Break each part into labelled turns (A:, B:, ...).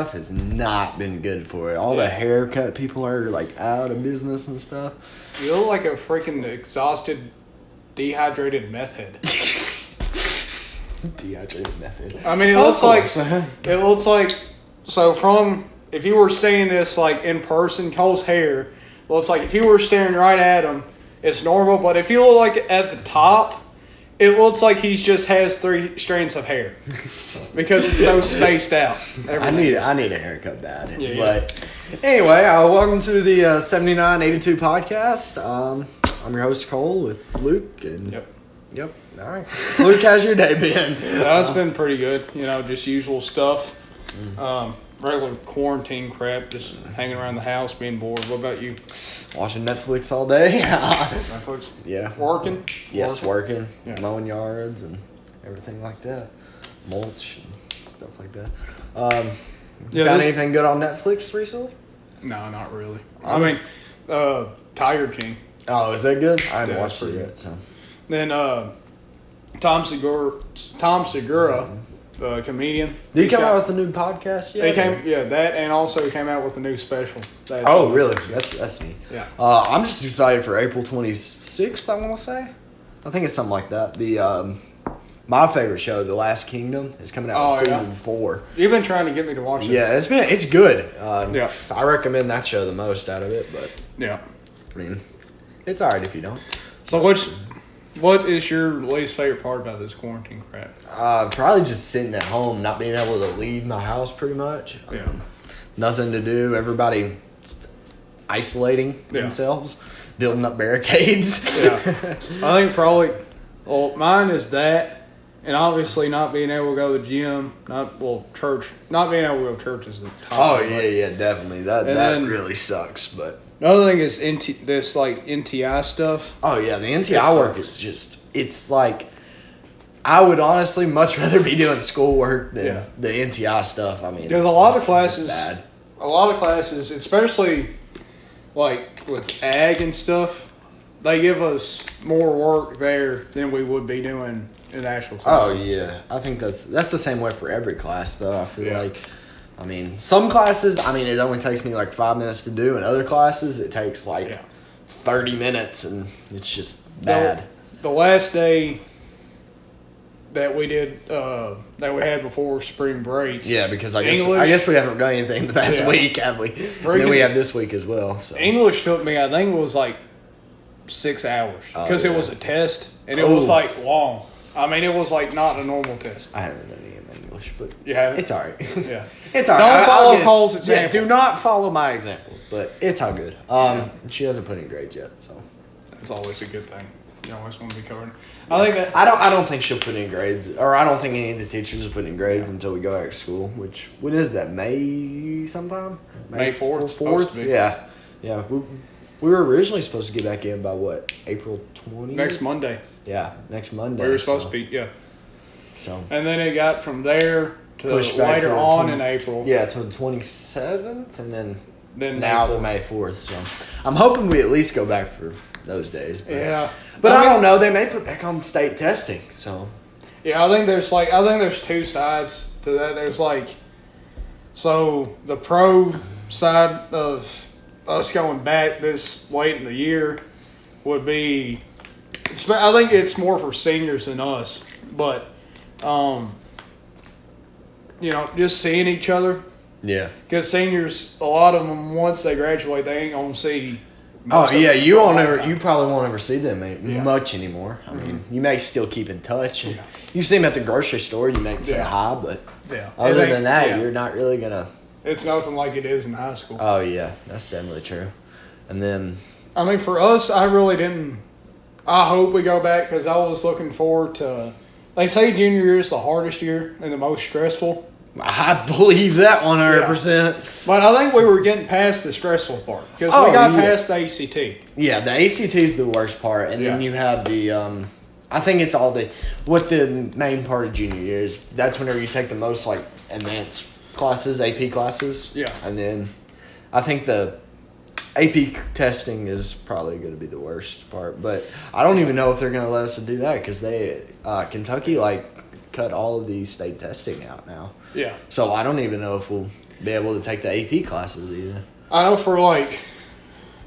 A: has not been good for it. All the haircut people are like out of business and stuff.
B: You look like a freaking exhausted, dehydrated meth head.
A: Dehydrated meth head.
B: I mean, it looks like so from if you were seeing this like in person, Cole's hair looks like if you were staring right at him, it's normal. But if you look like at the top, it looks like he just has 3 strands of hair because it's so spaced out.
A: I need a haircut bad.
B: Yeah,
A: but anyway, welcome to the 7982 podcast. I'm your host Cole with Luke and Yep. All right. Luke, how's your day been?
B: It's been pretty good. You know, just usual stuff. Regular quarantine crap, just hanging around the house, being bored. What about you?
A: Watching Netflix all day.
B: Netflix?
A: Yeah.
B: Working?
A: Yes, working.
B: Yeah.
A: Mowing yards and everything like that. Mulch and stuff like that. Got anything good on Netflix recently?
B: No, not really. I mean, Tiger King.
A: Oh, is that good? I haven't watched it yet. So
B: then Tom Segura, comedian.
A: Did he come out with a new podcast yet?
B: That and also came out with a new special.
A: Oh, really? That's neat.
B: Yeah.
A: I'm just excited for April 26th, I want to say. I think it's something like that. The my favorite show, The Last Kingdom, is coming out with season 4.
B: You've been trying to get me to watch it.
A: Yeah, it's good. I recommend that show the most out of it, but I mean, it's alright if you don't.
B: So what is your least favorite part about this quarantine crap?
A: Probably just sitting at home, not being able to leave my house pretty much. Nothing to do. Everybody isolating themselves, building up barricades.
B: I think probably, mine is that, and obviously not being able to go to the gym, church. Not being able to go to church is the top.
A: Oh, yeah, definitely. That really sucks, but...
B: The other thing is this NTI stuff.
A: Oh, yeah, the NTI work is just, it's like, I would honestly much rather be doing schoolwork than the NTI stuff. I mean,
B: there's a lot of classes, especially like with ag and stuff, they give us more work there than we would be doing in actual class.
A: Oh, yeah. I think that's the same way for every class, though. I feel like, I mean, some classes, it only takes me like 5 minutes to do, and other classes, it takes like 30 minutes, and it's just bad.
B: The last day that we did, that we had before spring break.
A: Yeah, because I guess we haven't done anything the past week, have we? And then we have this week as well. So.
B: English took me, I think it was like 6 hours, because it was a test, and it was like long. It was like not a normal test.
A: I haven't done any English, but
B: you haven't?
A: It's all right.
B: Yeah.
A: It's all right.
B: Don't follow Cole's example.
A: Yeah, do not follow my example, but it's all good. She hasn't put in grades yet, so.
B: That's always a good thing. You always want to be covered.
A: I don't think she'll put in grades, or I don't think any of the teachers will put in grades until we go back to school, when is that, May sometime?
B: May 4th?
A: 4th? Yeah. Yeah. We were originally supposed to get back in by what, April 20th?
B: Next Monday.
A: Yeah, next Monday.
B: We were supposed to be,
A: So.
B: And then it got from there to later on in April.
A: Yeah, to the 27th, and then now the May 4th. So I'm hoping we at least go back for those days. But, but I don't know. They may put back on state testing. So.
B: Yeah, I think there's 2 sides to that. There's the pro side of us going back this late in the year would be. I think it's more for seniors than us, but. Just seeing each other. Yeah. Because seniors, a lot of them, once they graduate, they ain't gonna see.
A: You probably won't ever see them much anymore. I mean, you may still keep in touch. And you see them at the grocery store, you may say hi, but other than that, you're not really gonna.
B: It's nothing like it is in high school.
A: Oh yeah, that's definitely true. And then.
B: For us, I really didn't. I hope we go back because I was looking forward to. They say junior year is the hardest year and the most stressful.
A: I believe that 100%.
B: But I think we were getting past the stressful part because we got past the ACT.
A: Yeah, the ACT is the worst part, and then you have the. I think it's what the main part of junior year is. That's whenever you take the most like advanced classes, AP classes. Yeah, and then I think the AP testing is probably going to be the worst part, but I don't even know if they're going to let us do that because Kentucky cut all of the state testing out now. Yeah. So I don't even know if we'll be able to take the AP classes either.
B: I know for like,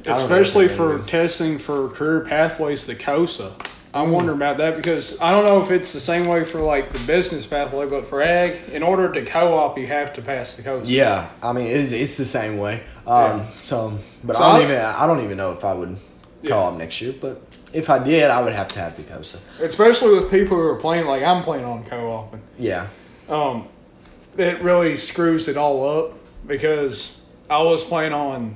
B: especially for testing for career pathways, the COSA. I'm wondering about that because I don't know if it's the same way for like the business pathway, but for ag, in order to co-op, you have to pass the COSA.
A: Yeah, I mean it's the same way. I don't even know if I would co-op next year, but if I did, I would have to have the COSA. Especially
B: with people who are playing like I'm playing on co-oping.
A: Yeah.
B: It really screws it all up because I was playing on,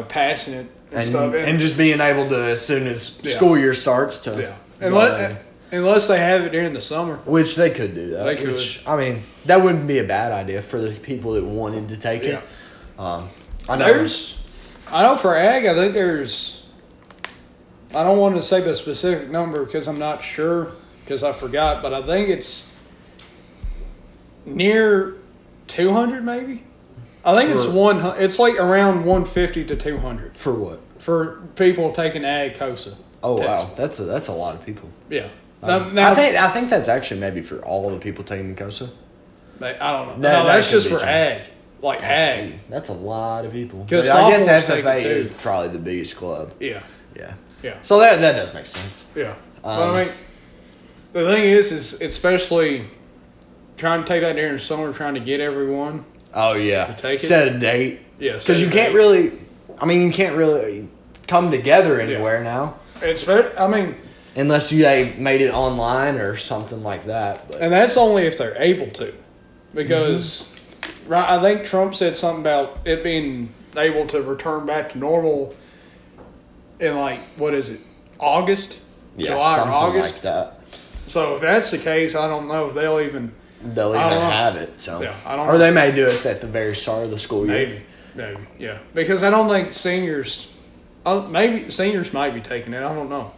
B: passing it. And stuff.
A: And just being able to, as soon as school year starts, to
B: unless they have it during the summer,
A: which they could do that.
B: They could.
A: I mean, that wouldn't be a bad idea for the people that wanted to take it.
B: I know for ag, I think there's. I don't want to say the specific number because I'm not sure because I forgot, but I think it's near 200 maybe. I think it's like around 150 to 200.
A: For what?
B: For people taking ag COSA.
A: Oh test. Wow, that's a lot of people.
B: Yeah.
A: Now, I think that's actually maybe for all the people taking the COSA.
B: I don't know. That's just for ag. Like ag.
A: That's a lot of people.
B: Because
A: I guess FFA is probably the biggest club.
B: Yeah.
A: So that does make sense.
B: Yeah. I mean, the thing is especially trying to take that during the summer, trying to get everyone.
A: Oh yeah.
B: To take it.
A: Set a date.
B: Yeah.
A: Because you can't really. I mean, you can't really come together anywhere now.
B: Unless
A: you made it online or something like that. But.
B: And that's only if they're able to. Because I think Trump said something about it being able to return back to normal in August?
A: Yeah,
B: July
A: something
B: or August?
A: like that.
B: So if that's the case, I don't know if they'll even
A: have it. So
B: I don't
A: or
B: know.
A: they may do it at the very start of the school
B: year. Maybe, yeah. Because I don't think seniors. Maybe seniors might be taking it. I don't know.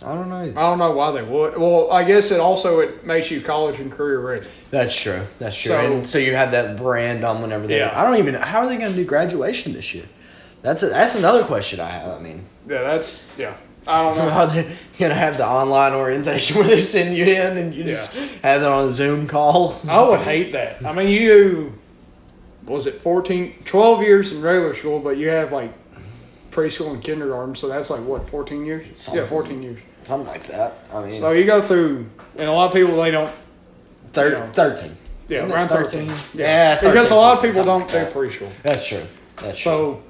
A: I don't know either.
B: I don't know why they would. Well, I guess it makes you college and career ready.
A: That's true. So you have that brand on whenever they.
B: Yeah.
A: I don't even. How are they going to do graduation this year? That's another question I have. I mean.
B: Yeah. I don't know.
A: How they're going to have the online orientation where they send you in and you just have it on a Zoom call.
B: I would hate that. I mean, you do, 12 years in regular school, but you have like preschool and kindergarten, so that's like what, 14 years? 14 years.
A: Something like that. I mean.
B: So you go through, and a lot of people, they don't.
A: 13.
B: Yeah, around 13.
A: Yeah, 13,
B: because a lot of people don't do preschool.
A: That's true.
B: So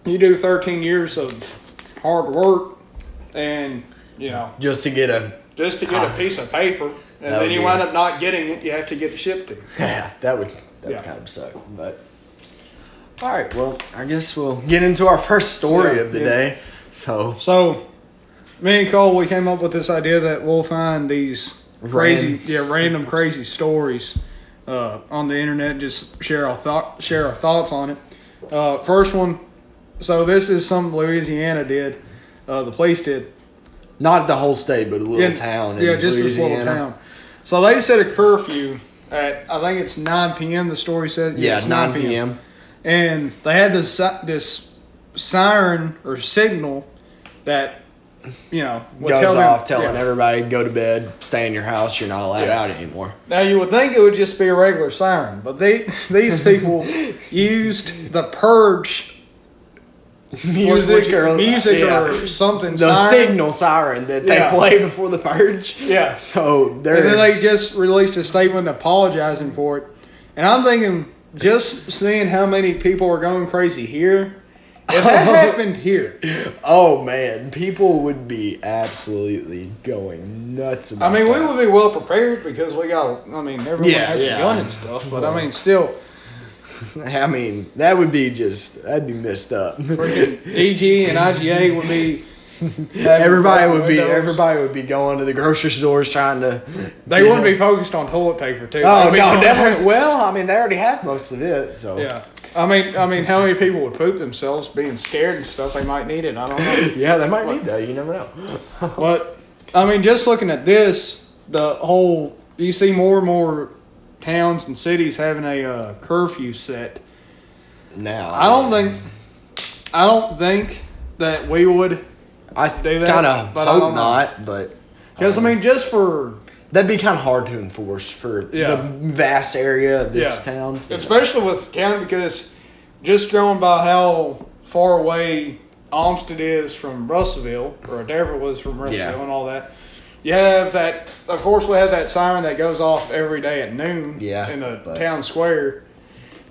B: you do 13 years of hard work. And
A: just to get a
B: piece of paper, and then you wind up not getting it. You have to get it shipped to.
A: Yeah, that would kind of suck. But all right, well, I guess we'll get into our first story of the day. So me and Cole, we came up with this idea that we'll find these random crazy stories on the internet. And just share our thoughts on it.
B: First one. So this is something Louisiana did. The police did.
A: Not the whole state, but a little town in
B: just
A: Louisiana.
B: This little town. So they set a curfew at, I think it's 9 p.m. The story says.
A: Yeah, it's 9 p.m.
B: And they had this siren or signal that,
A: goes off telling everybody, go to bed, stay in your house, you're not allowed out anymore.
B: Now, you would think it would just be a regular siren, but these people used the Purge music or something.
A: The signal siren that they play before the Purge.
B: Yeah.
A: So
B: then they just released a statement apologizing for it. And I'm thinking, just seeing how many people are going crazy here, if that happened here.
A: Oh, man. People would be absolutely going nuts about
B: we would be well prepared because everyone has a gun and stuff. But, still...
A: that would be that'd be messed up.
B: Freaking EG and IGA would be.
A: Everybody would be going to the grocery stores trying to.
B: They wouldn't be focused on toilet paper too.
A: Oh no, definitely. Well, they already have most of it, so.
B: Yeah, how many people would poop themselves being scared and stuff? They might need it. I don't know.
A: Yeah, they might need that. You never know.
B: But just looking at this, you see more and more towns and cities having a curfew set.
A: Now,
B: I don't think that we would.
A: I
B: do that.
A: Kind of hope not, but
B: because just for
A: That'd be kind of hard to enforce for the vast area of this town.
B: Especially with the county, because just going by how far away Olmsted is from Russellville, or Devil was from Russellville and all that, you have that, of course we have that siren that goes off every day at noon in the town square,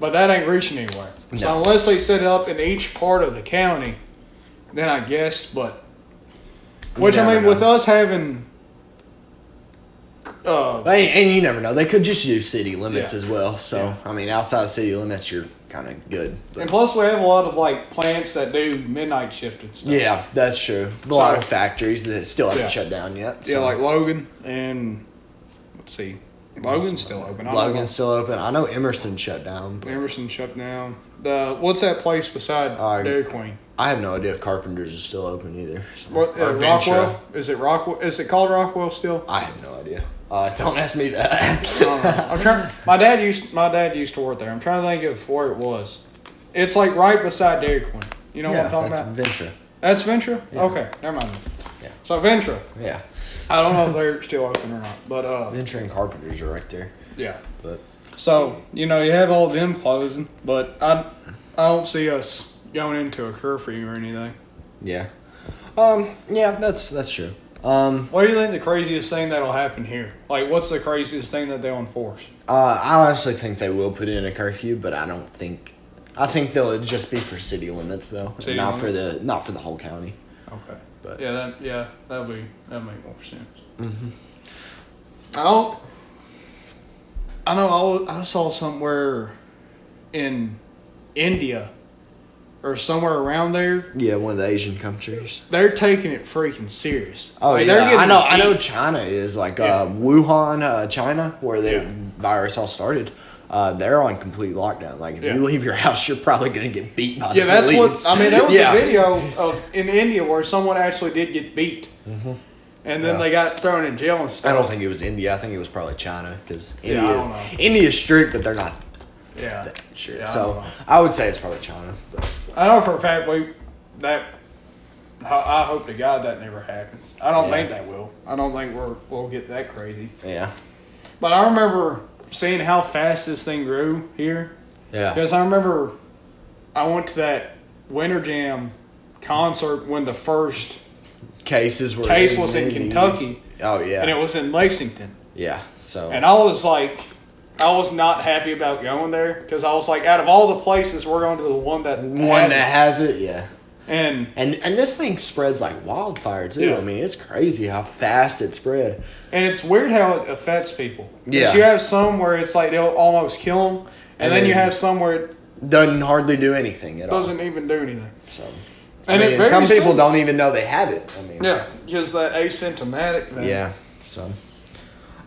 B: but that ain't reaching anywhere. No. So unless they set it up in each part of the county, then I guess, but, which I mean, with us having...
A: and you never know. They could just use city limits as well. So, I mean, outside of city limits, you're kind of good.
B: But. And plus, we have a lot of, like, plants that do midnight shift and stuff.
A: Yeah, that's true. A lot of factories that still haven't shut down yet.
B: So. Yeah, like Logan and, let's see, Logan's still open.
A: Logan's still open. I know Emerson shut down.
B: Emerson shut down. What's that place beside Dairy Queen?
A: I have no idea if Carpenter's is still open either. So.
B: What, Rockwell? Is it Rockwell? Is it called Rockwell still?
A: I have no idea. Don't ask me that.
B: I'm trying. My dad used to work there. I'm trying to think of where it was. It's like right beside Dairy Queen. You know what I'm talking about?
A: Ventura.
B: That's Ventura? Yeah. Okay, never mind. Yeah. So Ventura.
A: Yeah.
B: I don't know if they're still open or not, but
A: Ventura and Carpenter's are right there.
B: Yeah.
A: But
B: so you have all of them closing, but I don't see us going into a curfew or anything.
A: Yeah. Yeah, that's true.
B: What do you think the craziest thing that'll happen here? Like, what's the craziest thing that they'll enforce?
A: I honestly think they will put in a curfew, but I think they'll just be for city limits though, not for the whole county.
B: Okay.
A: But
B: that'll make more sense.
A: Mm-hmm.
B: I saw somewhere in India or somewhere around there.
A: Yeah, one of the Asian countries.
B: They're taking it freaking serious.
A: Oh, like, yeah. I know China is like Wuhan, China, where the virus all started. They're on complete lockdown. Like, if you leave your house, you're probably going to get beat by the police.
B: Yeah, that's what... I mean, there was a video in India where someone actually did get beat.
A: Mm-hmm.
B: And then they got thrown in jail and stuff.
A: I don't think it was India. I think it was probably China, because India's strict, but they're not that strict. So, I would say it's probably China. But.
B: I know for a fact I hope to God that never happens. I don't think that will. I don't think we'll get that crazy.
A: Yeah.
B: But I remember seeing how fast this thing grew here.
A: Yeah.
B: Because I remember I went to that Winter Jam concert when the first case was in Kentucky.
A: Oh, yeah.
B: And it was in Lexington.
A: Yeah. So.
B: And I was not happy about going there, because I was like, out of all the places, we're going to the one that
A: has it. Yeah.
B: And
A: this thing spreads like wildfire too. Yeah. I mean, it's crazy how fast it spread.
B: And it's weird how it affects people.
A: Yeah.
B: Because you have some where it's like they'll almost kill them, and then you have some where it
A: doesn't hardly do anything at all.
B: Doesn't even do anything.
A: So.
B: And
A: some people don't even know they have it. I mean.
B: Yeah, just that asymptomatic thing.
A: Yeah. So.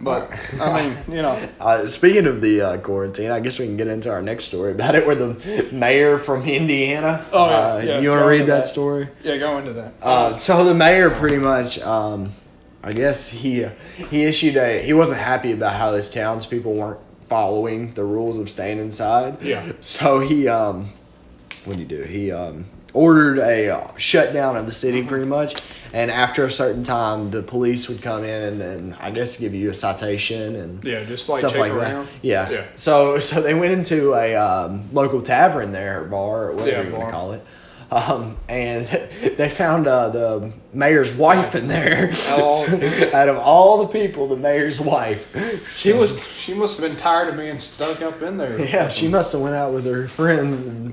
B: But, I mean,
A: speaking of the quarantine, I guess we can get into our next story about it, where the mayor from Indiana.
B: Oh, yeah.
A: You want to read that story?
B: Yeah, go into that.
A: So the mayor pretty much, I guess he issued he wasn't happy about how his townspeople weren't following the rules of staying inside.
B: Yeah.
A: So he, what did he do? He ordered a shutdown of the city pretty much. And after a certain time, the police would come in and I guess give you a citation and
B: just like
A: stuff
B: check
A: like
B: around.
A: That. Yeah. So they went into a local tavern there, or bar, or whatever you want to call it. And they found the mayor's wife in there. Out of all the people, the mayor's wife.
B: She must have been tired of being stuck up in there.
A: Yeah, she must have went out with her friends and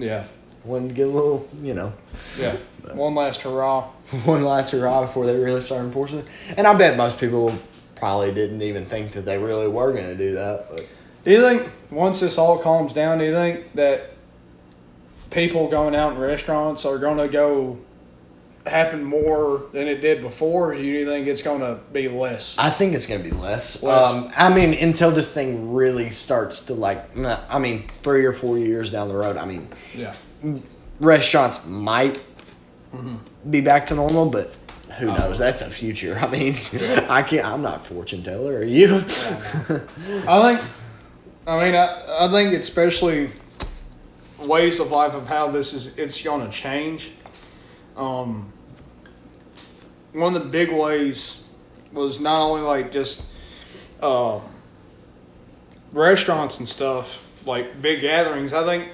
A: wanted to get a little,
B: Yeah. One last hurrah.
A: One last hurrah before they really started enforcing it. And I bet most people probably didn't even think that they really were going to do that. But.
B: Do you think once this all calms down, do you think that people going out in restaurants are going to go happen more than it did before, or do you think it's going to be less?
A: I think it's going to be less. I mean, until this thing really starts to 3 or 4 years down the road, restaurants might be back to normal, but who knows? That's a future. I mean, I'm not a fortune teller. Are you?
B: I think especially ways of life of how it's going to change. One of the big ways was not only just restaurants and stuff, like big gatherings. I think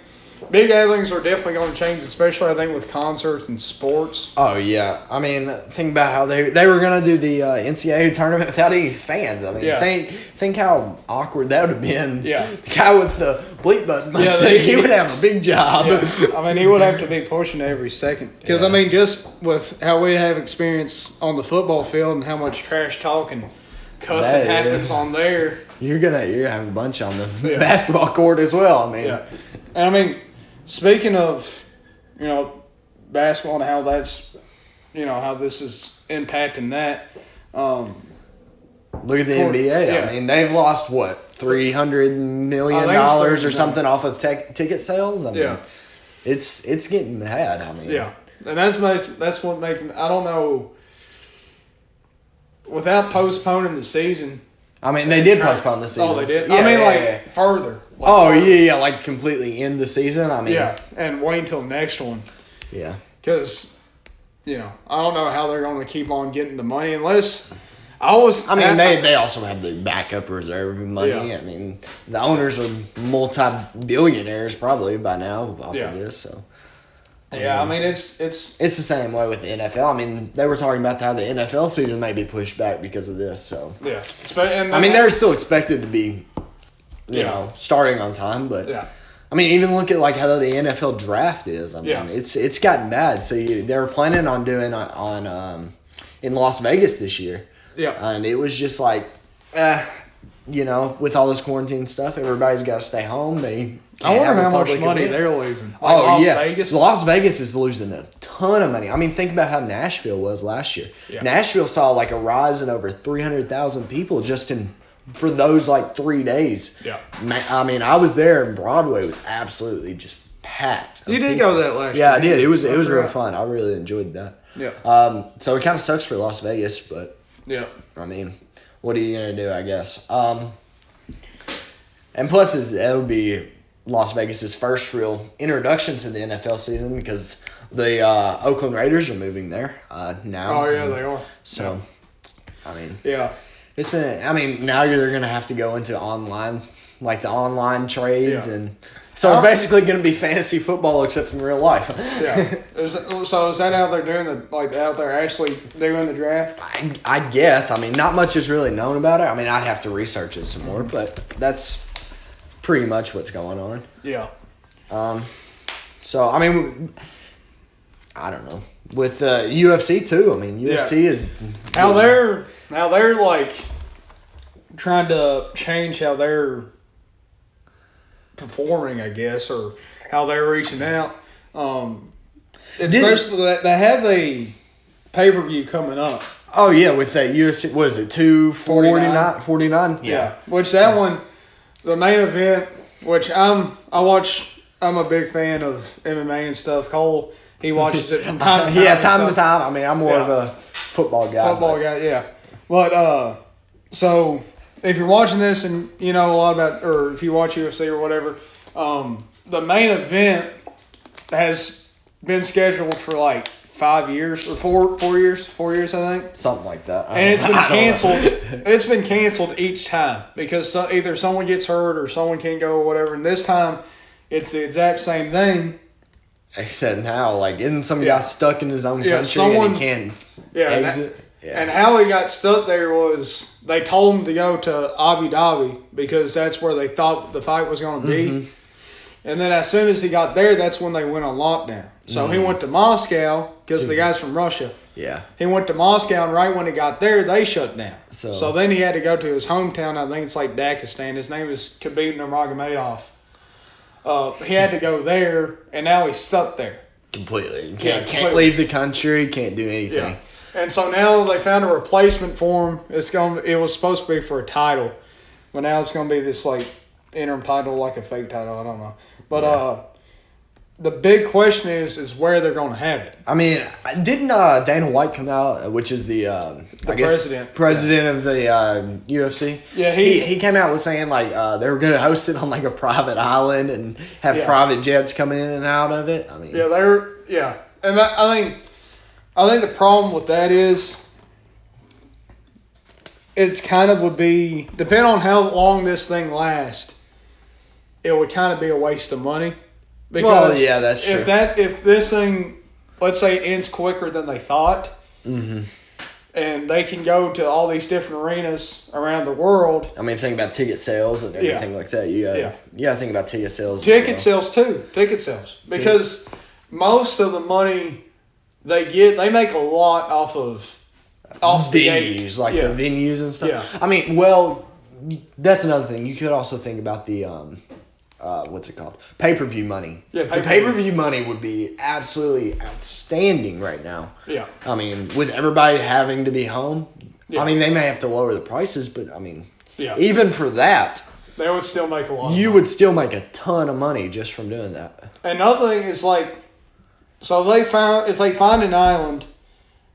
B: big gatherings are definitely going to change, especially I think with concerts and sports.
A: Oh yeah, I mean, think about how they were gonna do the NCAA tournament without any fans. I mean, think how awkward that would have been.
B: Yeah,
A: the guy with the bleep button must say he would have a big job.
B: Yeah. I mean, he would have to be pushing every second because I mean, just with how we have experience on the football field and how much trash talk and cussing happens on there.
A: You're gonna have a bunch on the basketball court as well. I mean,
B: and I mean, speaking of, basketball and how that's, how this is impacting that.
A: Look at the NBA. Yeah. I mean, they've lost what $300 million or something off of ticket sales. I mean, it's getting bad. I mean,
B: and that's what making. I don't know. Without postponing the season.
A: I mean, they did postpone the season.
B: Oh, they did? Yeah, further.
A: Like completely end the season? I mean.
B: Yeah, and wait until next one.
A: Yeah.
B: Because, I don't know how they're going to keep on getting the money unless.
A: They also have the backup reserve money. Yeah. I mean, the owners are multi-billionaires probably by now off of this, so.
B: Yeah, I mean, it's
A: the same way with the NFL. I mean, they were talking about how the NFL season may be pushed back because of this. So
B: I
A: mean, they're still expected to be, starting on time. But I mean, even look at like how the NFL draft is. I mean, it's gotten bad. So they were planning on doing in Las Vegas this year.
B: Yeah,
A: and it was just like, with all this quarantine stuff, everybody's got to stay home.
B: I wonder how much money they're losing.
A: Vegas? Las Vegas is losing a ton of money. I mean, think about how Nashville was last year. Yeah. Nashville saw like a rise in over 300,000 people just for those like 3 days.
B: Yeah.
A: I mean, I was there and Broadway was absolutely just packed.
B: You did go that last year.
A: Yeah, I did. It was real fun. I really enjoyed that.
B: Yeah.
A: So it kind of sucks for Las Vegas, but I mean, what are you gonna do? I guess. And plus, it'll be Las Vegas's first real introduction to the NFL season because the Oakland Raiders are moving there now.
B: Oh yeah, they are.
A: So, I mean,
B: it's
A: been. I mean, now they're gonna have to go into online, like the online trades, and so it's basically gonna be fantasy football except in real life.
B: So is that how they're doing out there actually doing the draft?
A: I guess. I mean, not much is really known about it. I mean, I'd have to research it some more, but that's pretty much what's going on.
B: Yeah.
A: So I mean, I don't know with UFC too. I mean, UFC is
B: how they're like trying to change how they're performing, I guess, or how they're reaching out. Especially that they have a pay-per-view coming up.
A: Oh yeah, with that UFC, what is it, 249?
B: Yeah. Which that one. The main event, which I'm a big fan of MMA and stuff. Cole, he watches it from time to time.
A: Time to time. I mean, I'm more of a football guy.
B: Yeah. But so if you're watching this and you know a lot about, or if you watch UFC or whatever, the main event has been scheduled for like 5 years or 4 years, 4 years, I think.
A: Something like that.
B: And it's been canceled. It's been canceled each time because either someone gets hurt or someone can't go or whatever. And this time, it's the exact same thing.
A: Except now, like, isn't some guy stuck in his own country and he can't exit?
B: And how he got stuck there was they told him to go to Abu Dhabi because that's where they thought the fight was going to be. Mm-hmm. And then as soon as he got there, that's when they went on lockdown. So he went to Moscow because the guy's from Russia.
A: Yeah.
B: He went to Moscow, and right when he got there, they shut down. So then he had to go to his hometown. I think it's like Dagestan. His name is Khabib Nurmagomedov. He had to go there, and now he's stuck there.
A: Completely. Can't leave the country, can't do anything.
B: Yeah. And so now they found a replacement for him. It was supposed to be for a title, but now it's going to be this like interim title, like a fake title. I don't know. But the big question is where they're going to have it.
A: I mean, didn't Dana White come out, which is the president of the UFC?
B: Yeah,
A: he came out with saying like they were going to host it on like a private island and have private jets coming in and out of it. I mean,
B: and I think the problem with that is it kind of would be, depending on how long this thing lasts, it would kind of be a waste of money.
A: Because yeah, that's true.
B: If this thing, let's say, ends quicker than they thought, and they can go to all these different arenas around the world.
A: I mean, think about ticket sales and everything like that. You gotta think about ticket sales.
B: Ticket sales too. Ticket sales. Because most of the money they get, they make a lot off the
A: venues, like the venues and stuff.
B: Yeah.
A: I mean, well, that's another thing. You could also think about the what's it called? Pay-per-view money.
B: Yeah,
A: the pay-per-view money would be absolutely outstanding right now.
B: Yeah.
A: I mean, with everybody having to be home, I mean, they may have to lower the prices, but I mean, even for that,
B: they would still make a lot.
A: You would still make a ton of money just from doing that.
B: Another thing is like, so if they find an island,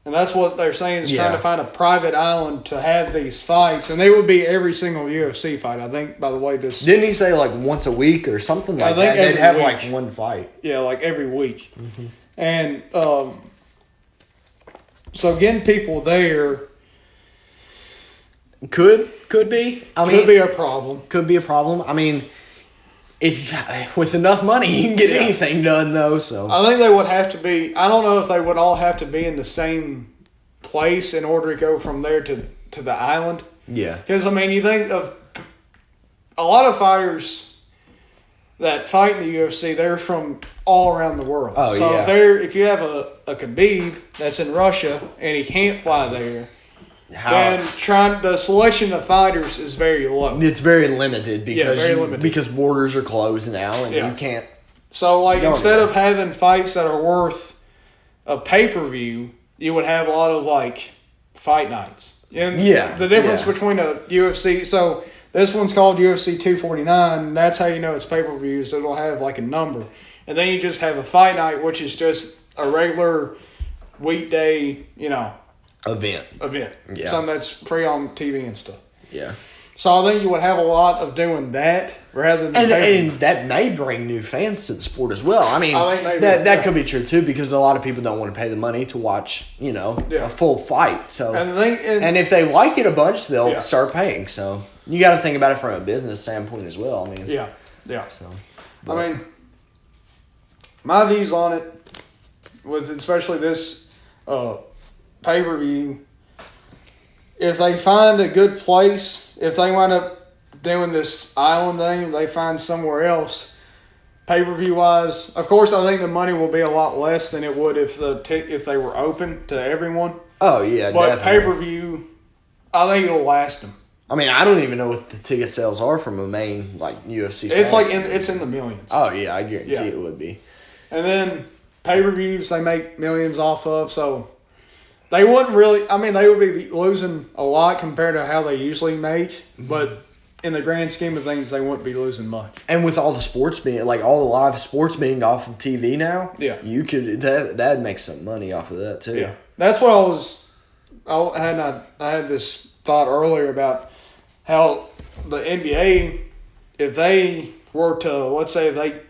B: and that's what they're saying is trying to find a private island to have these fights, and they would be every single UFC fight. I think, by the way, this
A: didn't he say like once a week or something like that? They'd have like one fight.
B: Yeah, like every week, and so getting people there
A: could be. I mean,
B: could be a problem.
A: Could be a problem. I mean, if with enough money you can get anything done, though. So
B: I think they would have to be. I don't know if they would all have to be in the same place in order to go from there to the island.
A: Yeah,
B: because I mean, you think of a lot of fighters that fight in the UFC, they're from all around the world.
A: Oh,
B: so
A: yeah.
B: if you have a Khabib that's in Russia and he can't fly there. Then the selection of fighters is very low.
A: It's very limited because
B: because
A: borders are closed now and you can't.
B: So like instead of having fights that are worth a pay-per-view, you would have a lot of like fight nights. And the difference between a UFC, so this one's called UFC 249. That's how you know it's pay-per-view. So it'll have like a number, and then you just have a fight night, which is just a regular weekday, event.
A: Yeah.
B: Something that's free on TV and stuff.
A: Yeah.
B: So I think you would have a lot of doing that rather than
A: and that may bring new fans to the sport as well. I mean, that could be true too because a lot of people don't want to pay the money to watch, a full fight. So and if they like it a bunch, they'll start paying. So you got to think about it from a business standpoint as well. I mean,
B: yeah. So, I mean, my views on it was especially this pay-per-view, if they find a good place, if they wind up doing this island thing, they find somewhere else, pay-per-view wise, of course I think the money will be a lot less than it would if they were open to everyone.
A: Oh yeah,
B: but definitely. Pay-per-view, I think it'll last them.
A: I mean, I don't even know what the ticket sales are from a main UFC.
B: It's it's in the millions.
A: Oh yeah, I guarantee it would be.
B: And then pay-per-views they make millions off of, so they wouldn't really. I mean, they would be losing a lot compared to how they usually make, but in the grand scheme of things, they wouldn't be losing much.
A: And with all the sports being all the live sports being off of TV now, you could that'd make some money off of that too.
B: Yeah, that's what I had this thought earlier about how the NBA, if they were to, let's say, if they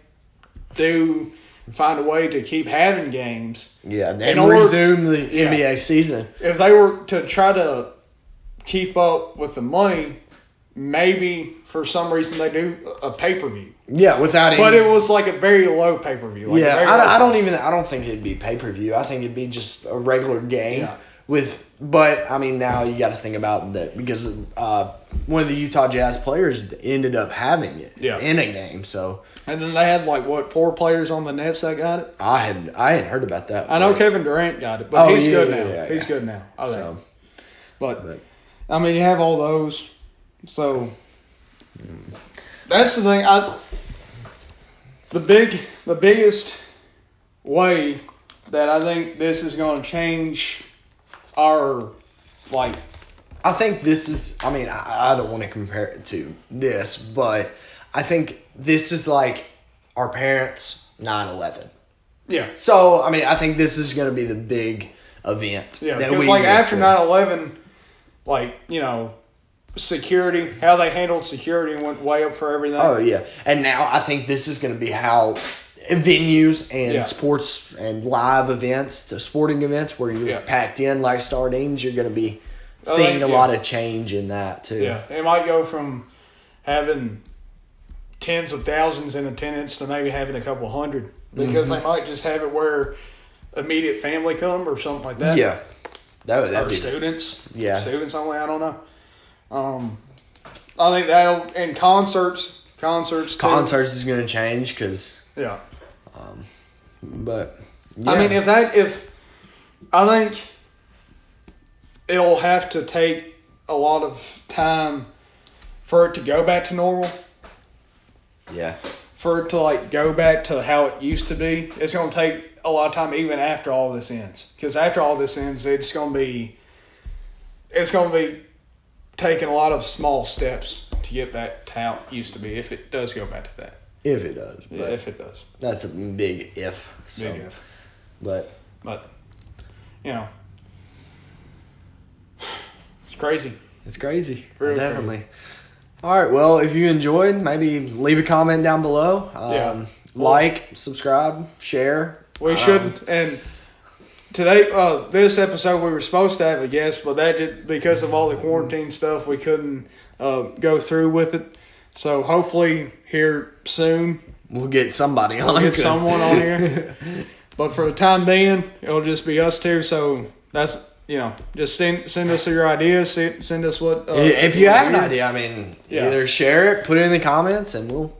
B: do find a way to keep having games.
A: Yeah, and resume the NBA season.
B: If they were to try to keep up with the money, maybe for some reason they do a pay-per-view.
A: Yeah, without
B: But it was like a very low pay-per-view.
A: I don't think it'd be pay-per-view. I think it'd be just a regular game but I mean now you got to think about that because one of the Utah Jazz players ended up having it in a game, so.
B: And then they had 4 players on the Nets that got it.
A: I hadn't heard about that.
B: I know Kevin Durant got it, but he's good now. He's good now. But I mean, you have all those, so that's the thing. The biggest way that I think this is going to change our
A: I think this is. I mean, I don't want to compare it to this, but I think this is like our parents' 9/11.
B: Yeah.
A: So, I mean, I think this is going to be the big event.
B: Yeah, because after 9/11, security, how they handled security went way up for everything.
A: Oh, yeah. And now I think this is going to be how venues and sports and live events, the sporting events where you're packed in like sardines, you're going to be seeing a lot of change in that too.
B: Yeah, they might go from having tens of thousands in attendance to maybe having a couple hundred because they might just have it where immediate family come or something like that.
A: Yeah, that
B: or students.
A: Yeah,
B: students only. I don't know. I think that'll in concerts. Concerts
A: is going to change because
B: yeah.
A: But yeah.
B: I mean, if I think it'll have to take a lot of time for it to go back to normal.
A: Yeah.
B: For it to like go back to how it used to be, it's going to take a lot of time even after all this ends. Because after all this ends, it's going to be taking a lot of small steps to get back to how it used to be. If it does go back to that.
A: If it does.
B: Yeah, if it does.
A: That's a big if. So.
B: Big if.
A: But
B: you know, it's crazy.
A: It's crazy.
B: Real
A: Definitely.
B: crazy.
A: All right. Well, if you enjoyed, maybe leave a comment down below. Like, subscribe, share.
B: We shouldn't. And today, this episode, we were supposed to have a guest, but that just because of all the quarantine stuff, we couldn't go through with it. So hopefully here soon
A: we'll get somebody on.
B: We'll get someone on here. But for the time being, it'll just be us two. So that's, just send us your ideas. Send us what.
A: If you have an idea, either share it, put it in the comments, and we'll